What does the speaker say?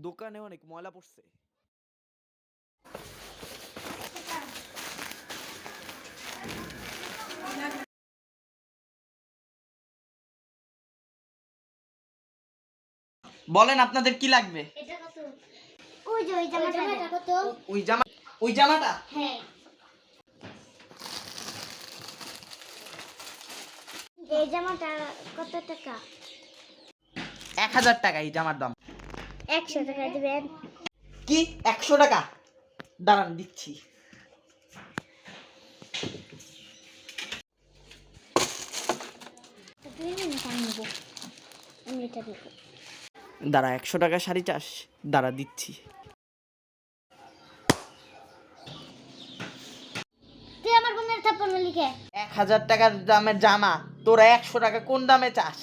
দোকানে অনেক ময়লা পড়ছে। বলেন আপনাদের কি লাগবে? এটা কত? ওই যে ওই জামাটা কত? ওই জামাটা হ্যাঁ। এই জামাটা কত টাকা? 1000 টাকা এই জামার দাম। 100 টাকা দিবেন। কি 100 টাকা? দাঁড়ান দিচ্ছি। আমি এটা দেব। দাঁড়া 100 টাকা শাড়ি চাস? দাঁড়া দিচ্ছি। তুই আমার বোনের থাপ্পড় মারলি কে? 1000 টাকার দামের জামা তোরা 100 টাকা কোন দামে চাস?